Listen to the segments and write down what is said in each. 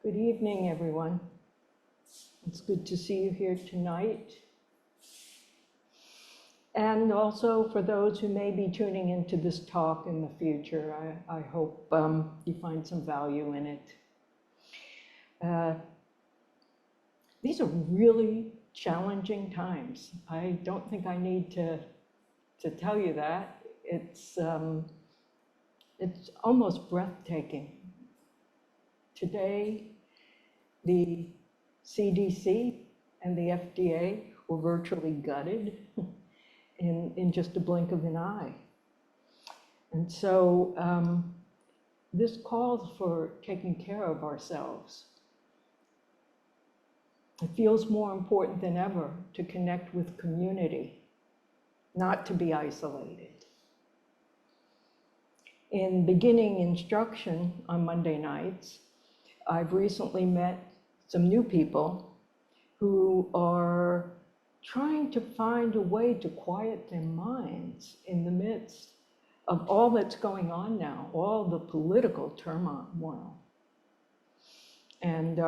Good evening, everyone. It's good to see you here tonight. And also for those who may be tuning into this talk in the future, I hope you find some value in it. These are really challenging times. I don't think I need to tell you that. It's almost breathtaking. Today, the CDC and the FDA were virtually gutted in just a blink of an eye. And so this calls for taking care of ourselves. It feels more important than ever to connect with community, not to be isolated. In beginning instruction on Monday nights, I've recently met some new people who are trying to find a way to quiet their minds in the midst of all that's going on now, all the political turmoil. And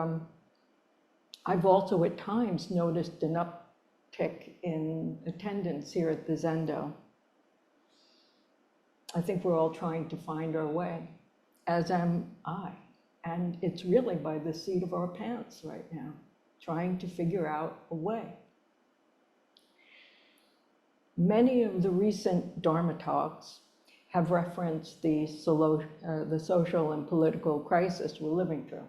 I've also at times noticed an uptick in attendance here at the Zendo. I think we're all trying to find our way, as am I. And it's really by the seat of our pants right now, trying to figure out a way. Many of the recent Dharma talks have referenced the social and political crisis we're living through.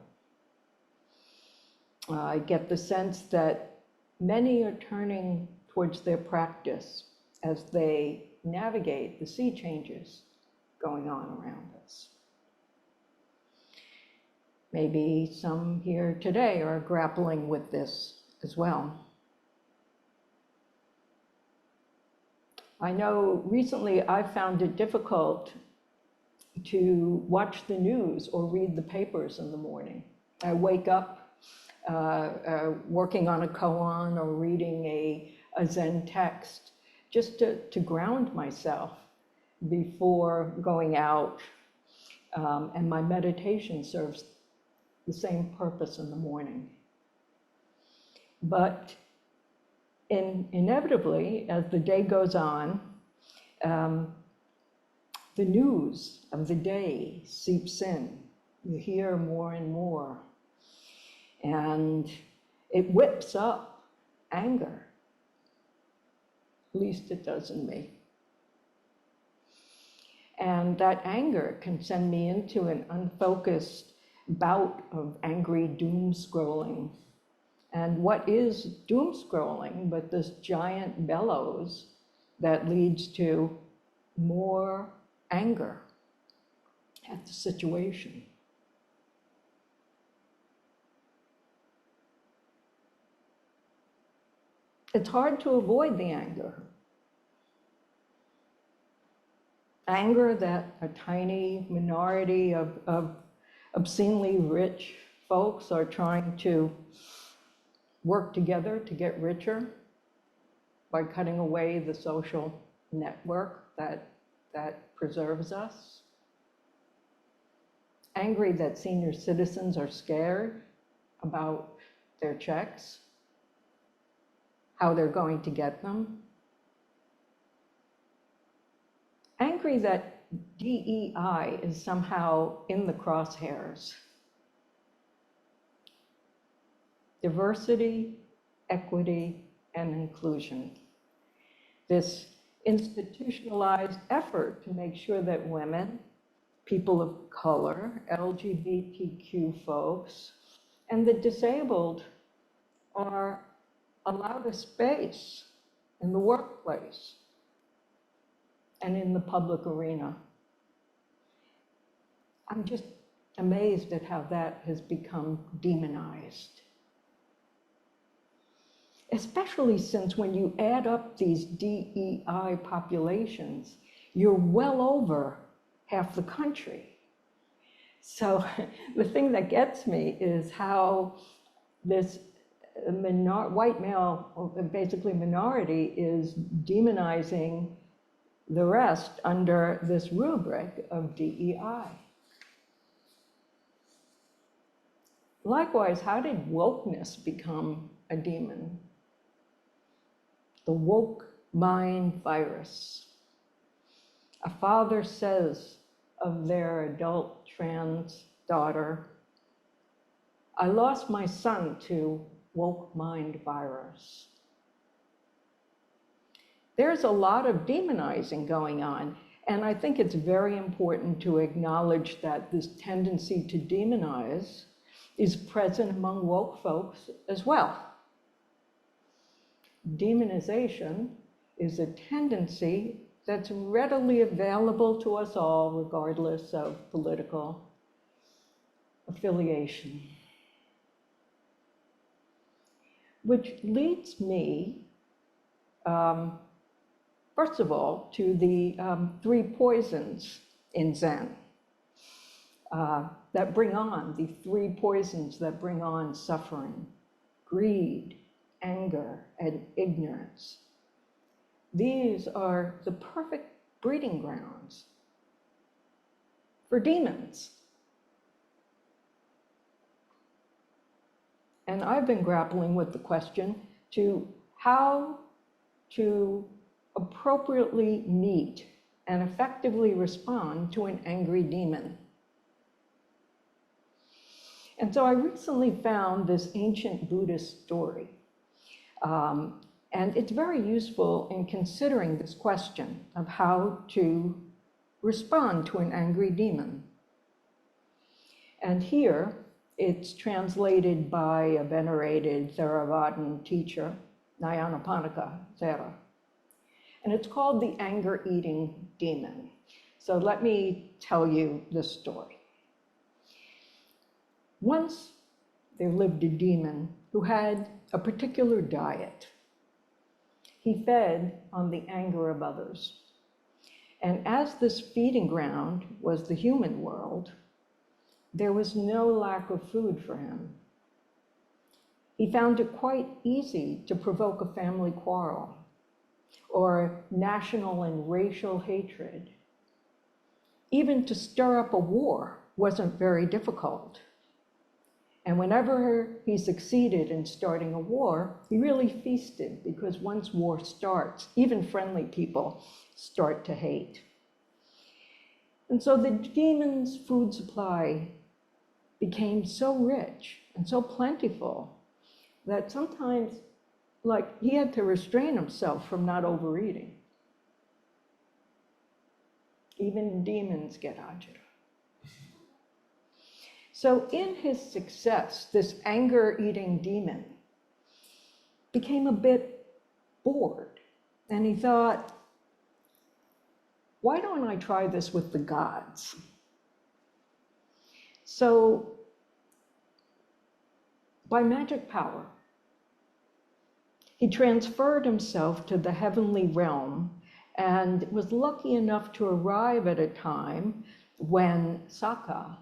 I get the sense that many are turning towards their practice as they navigate the sea changes going on around us. Maybe some here today are grappling with this as well. I know recently I found it difficult to watch the news or read the papers in the morning. I wake up working on a koan or reading a Zen text just to ground myself before going out. And my meditation serves the same purpose in the morning. But inevitably, as the day goes on, the news of the day seeps in. You hear more and more. And it whips up anger. At least it does in me. And that anger can send me into an unfocused bout of angry doom scrolling. And what is doom scrolling but this giant bellows that leads to more anger at the situation? It's hard to avoid the anger. Anger that a tiny minority of obscenely rich folks are trying to work together to get richer by cutting away the social network that preserves us. Angry that senior citizens are scared about their checks, how they're going to get them. Angry that DEI is somehow in the crosshairs. Diversity, equity, and inclusion. This institutionalized effort to make sure that women, people of color, LGBTQ folks, and the disabled are allowed a space in the workplace and in the public arena. I'm just amazed at how that has become demonized. Especially since when you add up these DEI populations, you're well over half the country. So the thing that gets me is how this white male, or basically minority, is demonizing the rest under this rubric of DEI. Likewise, how did wokeness become a demon? The woke mind virus. A father says of their adult trans daughter, "I lost my son to woke mind virus." There's a lot of demonizing going on, and I think it's very important to acknowledge that this tendency to demonize is present among woke folks as well. Demonization is a tendency that's readily available to us all, regardless of political affiliation. Which leads me, first of all, to the 3 poisons in Zen that bring on, the 3 poisons that bring on suffering: greed, anger, and ignorance. These are the perfect breeding grounds for demons. And I've been grappling with the question to how to appropriately meet and effectively respond to an angry demon. And so I recently found this ancient Buddhist story. And it's very useful in considering this question of how to respond to an angry demon. And here, it's translated by a venerated Theravadan teacher, Nyanaponika Thera. And it's called the anger-eating demon. So let me tell you this story. Once there lived a demon who had a particular diet. He fed on the anger of others. And as this feeding ground was the human world, there was no lack of food for him. He found it quite easy to provoke a family quarrel or national and racial hatred. Even to stir up a war wasn't very difficult. And whenever he succeeded in starting a war, he really feasted, because once war starts, even friendly people start to hate. And so the demon's food supply became so rich and so plentiful that sometimes, he had to restrain himself from not overeating. Even demons get agita. So in his success, this anger-eating demon became a bit bored. And he thought, why don't I try this with the gods? So by magic power, he transferred himself to the heavenly realm and was lucky enough to arrive at a time when Saka,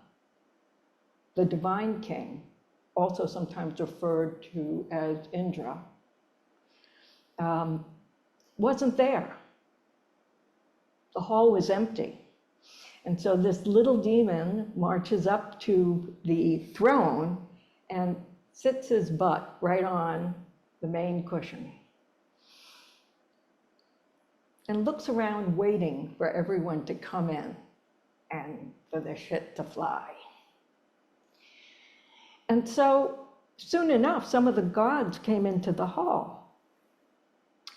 the divine king, also sometimes referred to as Indra, wasn't there. The hall was empty. And so this little demon marches up to the throne and sits his butt right on the main cushion and looks around waiting for everyone to come in and for the shit to fly. And so soon enough, some of the gods came into the hall,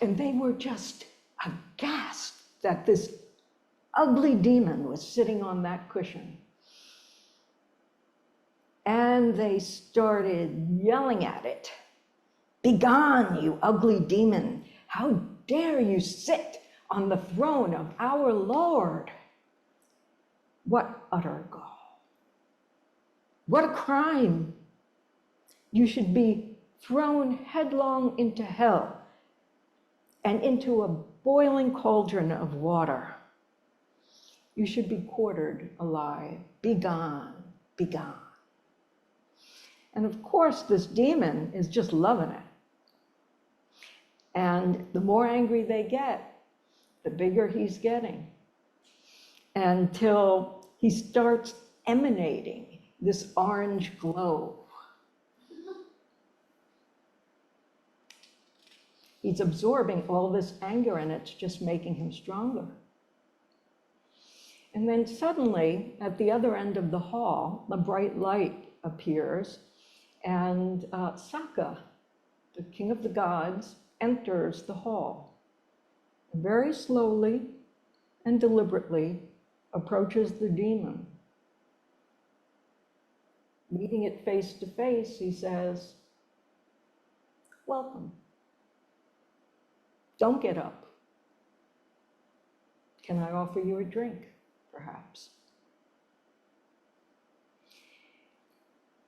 and they were just aghast that this ugly demon was sitting on that cushion. And they started yelling at it. "Begone, you ugly demon! How dare you sit on the throne of our Lord? What utter gall! What a crime! You should be thrown headlong into hell and into a boiling cauldron of water. You should be quartered alive. Begone, begone." And of course, this demon is just loving it. And the more angry they get, the bigger he's getting, until he starts emanating this orange glow He's absorbing all this anger and it's just making him stronger. And then suddenly, at the other end of the hall, a bright light appears, and Sokka, the king of the gods, enters the hall. Very slowly and deliberately approaches the demon. Meeting it face to face, he says, "Welcome. Don't get up. Can I offer you a drink, perhaps?"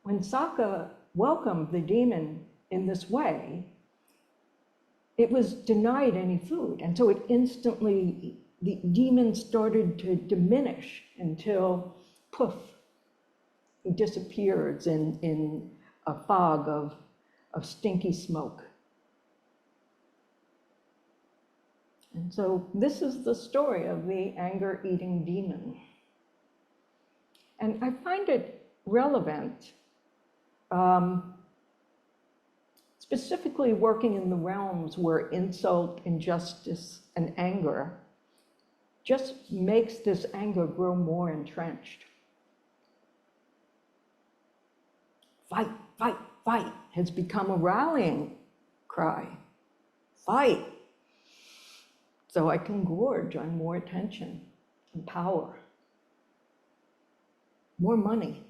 When Sokka welcomed the demon in this way, it was denied any food. And so it instantly, the demon started to diminish until, poof, he disappears in a fog of stinky smoke. And so this is the story of the anger-eating demon. And I find it relevant, specifically working in the realms where insult, injustice, and anger just makes this anger grow more entrenched. Fight, fight, fight has become a rallying cry. Fight, so I can gorge on more attention and power, more money.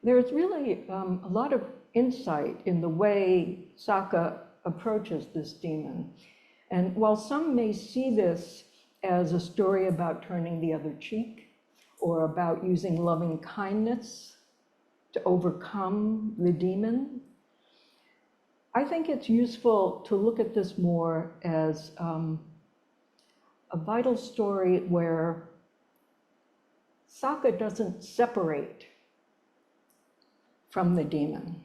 There's really a lot of insight in the way Sokka approaches this demon. And while some may see this as a story about turning the other cheek or about using loving kindness to overcome the demon, I think it's useful to look at this more as a vital story where Sokka doesn't separate from the demon.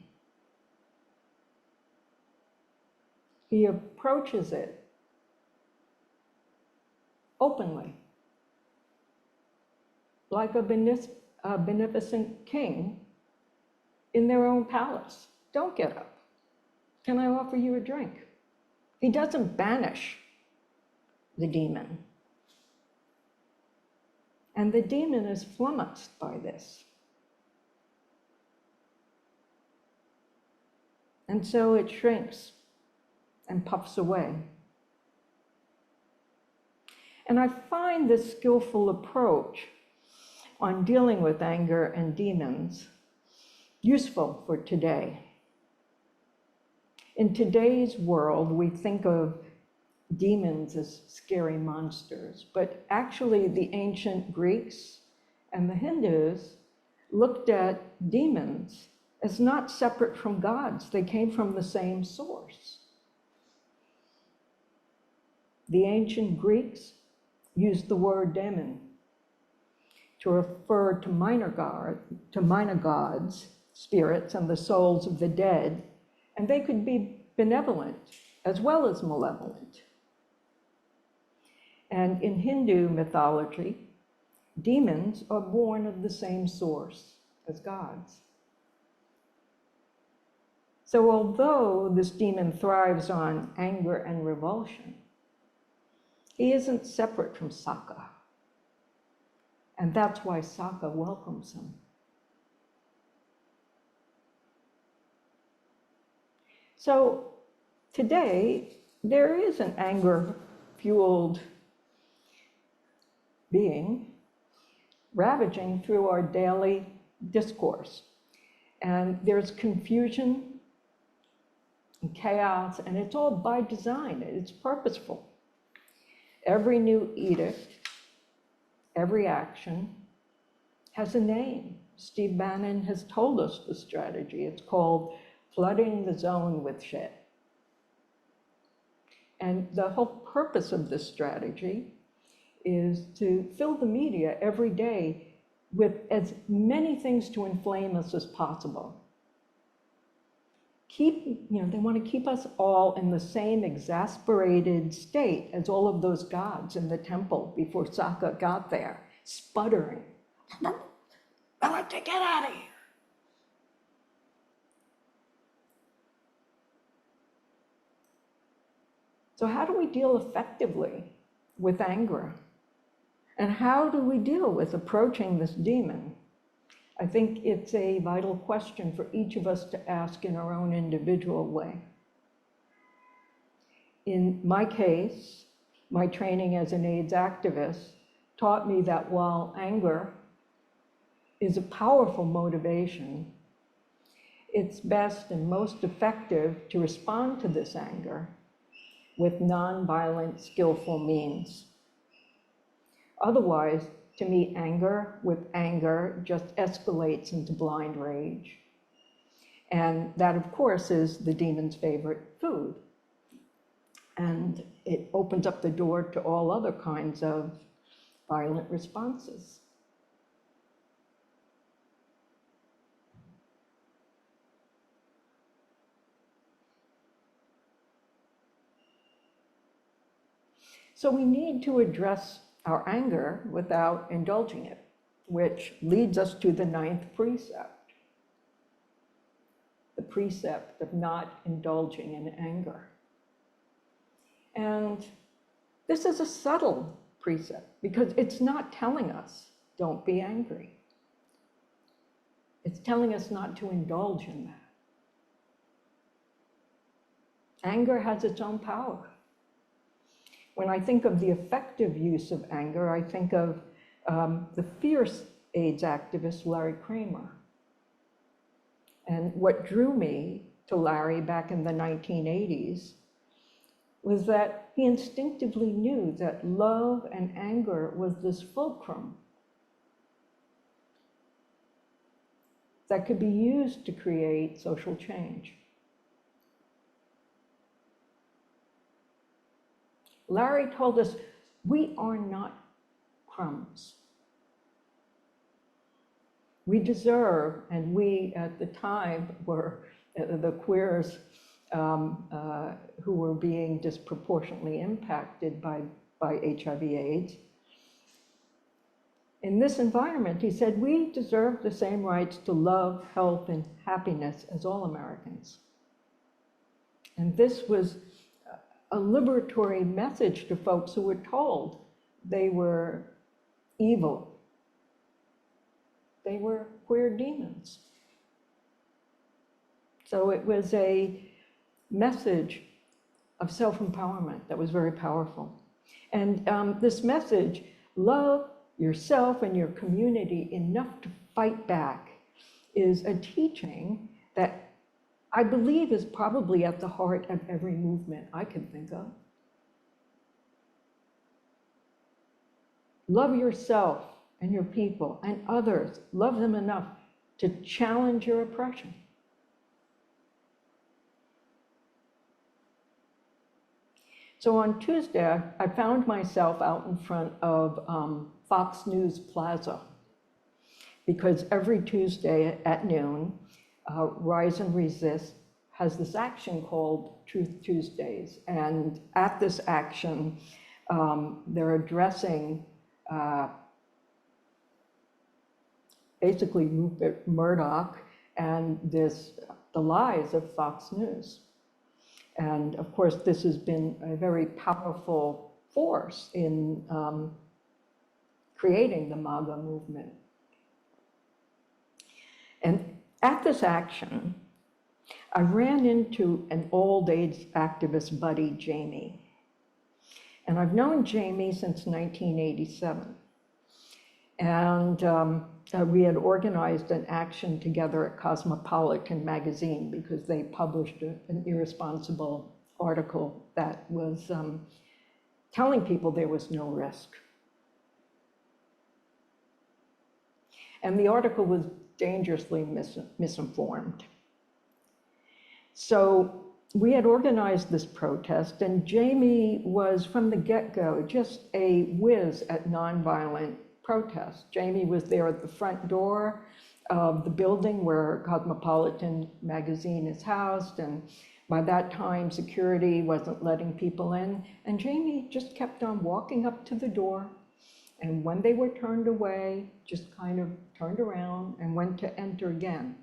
He approaches it openly, like a beneficent king in their own palace. Don't get up. Can I offer you a drink? He doesn't banish the demon. And the demon is flummoxed by this. And so it shrinks and puffs away. And I find this skillful approach on dealing with anger and demons useful for today. In today's world, we think of demons as scary monsters, but actually the ancient Greeks and the Hindus looked at demons as not separate from gods. They came from the same source. The ancient Greeks used the word demon to refer to minor gods, spirits, and the souls of the dead, and they could be benevolent as well as malevolent. And in Hindu mythology, demons are born of the same source as gods. So although this demon thrives on anger and revulsion, he isn't separate from Sokka. And that's why Sokka welcomes him. So today, there is an anger-fueled being ravaging through our daily discourse. And there's confusion and chaos, and it's all by design. It's purposeful. Every new edict, every action has a name. Steve Bannon has told us the strategy. It's called flooding the zone with shit. And the whole purpose of this strategy is to fill the media every day with as many things to inflame us as possible. They want to keep us all in the same exasperated state as all of those gods in the temple before Sokka got there, sputtering. I want to get out of here. So how do we deal effectively with anger? And how do we deal with approaching this demon? I think it's a vital question for each of us to ask in our own individual way. In my case, my training as an AIDS activist taught me that while anger is a powerful motivation, it's best and most effective to respond to this anger with non-violent, skillful means. Otherwise, to meet anger with anger just escalates into blind rage. And that, of course, is the demon's favorite food. And it opens up the door to all other kinds of violent responses. So we need to address our anger without indulging it, which leads us to the 9th precept, the precept of not indulging in anger. And this is a subtle precept because it's not telling us, don't be angry. It's telling us not to indulge in that. Anger has its own power. When I think of the effective use of anger, I think of the fierce AIDS activist Larry Kramer. And what drew me to Larry back in the 1980s was that he instinctively knew that love and anger was this fulcrum that could be used to create social change. Larry told us, we are not crumbs. We deserve, and we at the time were the queers who were being disproportionately impacted by HIV/AIDS. In this environment, he said, we deserve the same rights to love, health, and happiness as all Americans. And this was a liberatory message to folks who were told they were evil. They were queer demons. So it was a message of self-empowerment that was very powerful. And this message, love yourself and your community enough to fight back, is a teaching that I believe is probably at the heart of every movement I can think of. Love yourself and your people and others. Love them enough to challenge your oppression. So on Tuesday, I found myself out in front of Fox News Plaza, because every Tuesday at noon, Rise and Resist has this action called Truth Tuesdays. And at this action, they're addressing basically Rupert Murdoch and the lies of Fox News. And of course, this has been a very powerful force in creating the MAGA movement. And at this action, I ran into an old AIDS activist buddy, Jamie. And I've known Jamie since 1987. And we had organized an action together at Cosmopolitan magazine because they published an irresponsible article that was telling people there was no risk. And the article was dangerously misinformed. So we had organized this protest, and Jamie was from the get-go just a whiz at nonviolent protest. Jamie was there at the front door of the building where Cosmopolitan magazine is housed, and by that time security wasn't letting people in, and Jamie just kept on walking up to the door, and when they were turned away, just kind of turned around and went to enter again.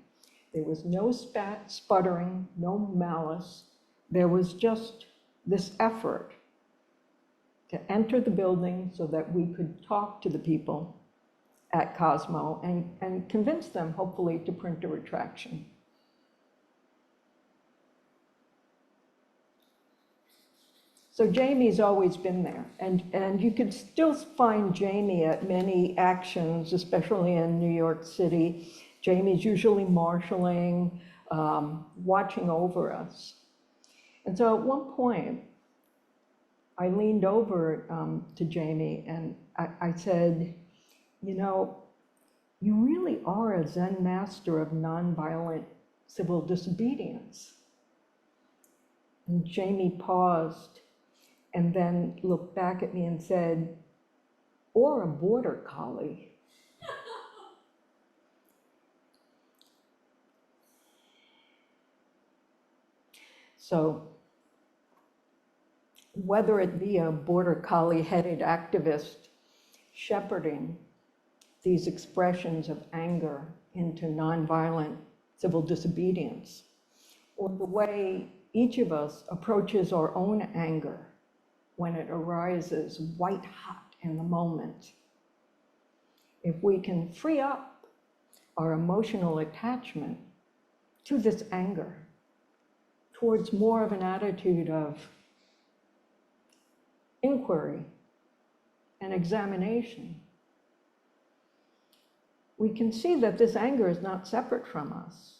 There was no sputtering, no malice. There was just this effort to enter the building so that we could talk to the people at Cosmo and convince them, hopefully, to print a retraction. So Jamie's always been there, and you could still find Jamie at many actions, especially in New York City. Jamie's usually marshaling, watching over us. And so at one point, I leaned over to Jamie and I said, you know, you really are a Zen master of nonviolent civil disobedience. And Jamie paused and then looked back at me and said, or a border collie. So whether it be a border collie-headed activist shepherding these expressions of anger into nonviolent civil disobedience, or the way each of us approaches our own anger when it arises white hot in the moment, if we can free up our emotional attachment to this anger towards more of an attitude of inquiry and examination, we can see that this anger is not separate from us,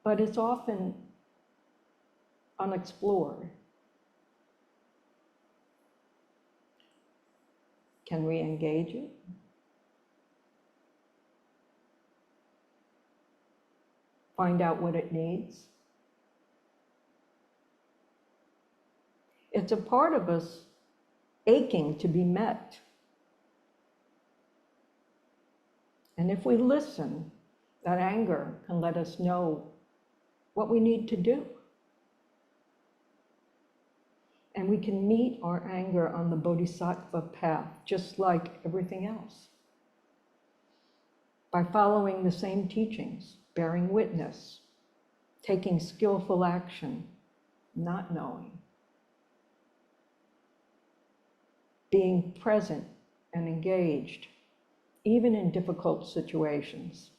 but it's often unexplored. Can we engage it? Find out what it needs? It's a part of us aching to be met. And if we listen, that anger can let us know what we need to do. And we can meet our anger on the bodhisattva path, just like everything else, by following the same teachings, bearing witness, taking skillful action, not knowing, being present and engaged, even in difficult situations,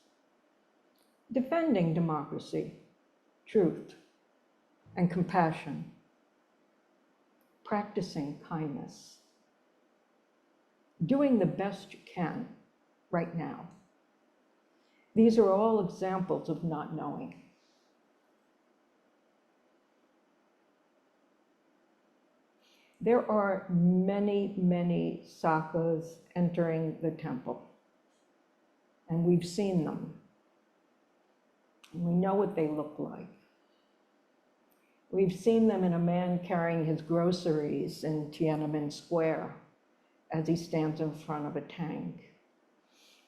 defending democracy, truth, and compassion, practicing kindness, doing the best you can right now. These are all examples of not knowing. There are many, many sakas entering the temple, and we've seen them. And we know what they look like. We've seen them in a man carrying his groceries in Tiananmen Square as he stands in front of a tank,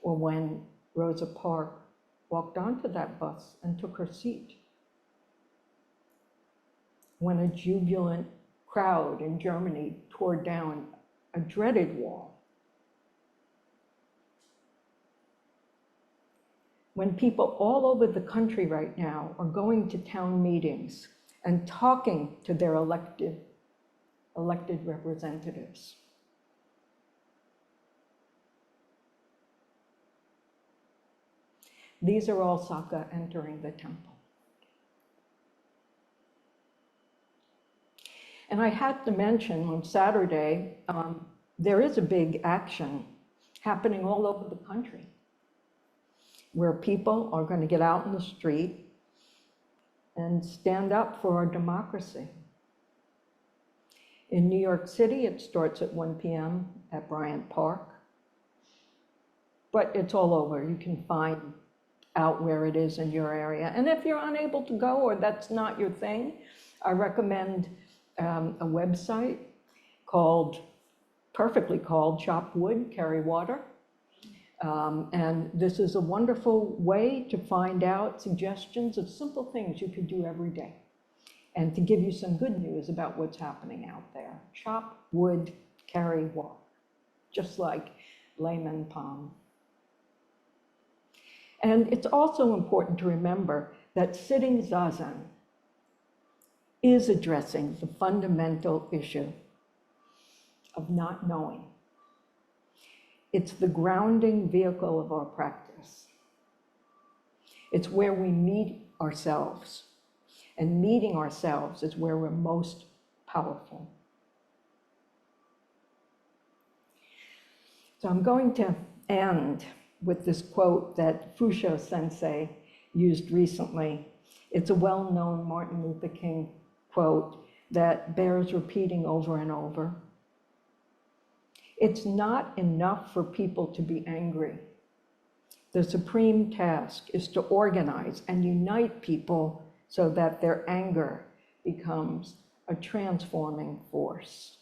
or when Rosa Parks walked onto that bus and took her seat, when a jubilant crowd in Germany tore down a dreaded wall, when people all over the country right now are going to town meetings and talking to their elected representatives. These are all Saka entering the temple. And I had to mention on Saturday, there is a big action happening all over the country where people are going to get out in the street and stand up for our democracy. In New York City, it starts at 1 p.m. at Bryant Park, but it's all over. You can find out where it is in your area. And if you're unable to go or that's not your thing, I recommend a website perfectly called Chop Wood, Carry Water. And this is a wonderful way to find out suggestions of simple things you could do every day and to give you some good news about what's happening out there. Chop wood, carry water, just like layman palm. And it's also important to remember that sitting zazen is addressing the fundamental issue of not knowing. It's the grounding vehicle of our practice. It's where we meet ourselves, and meeting ourselves is where we're most powerful. So I'm going to end with this quote that Fusho Sensei used recently. It's a well-known Martin Luther King quote that bears repeating over and over. It's not enough for people to be angry. The supreme task is to organize and unite people so that their anger becomes a transforming force.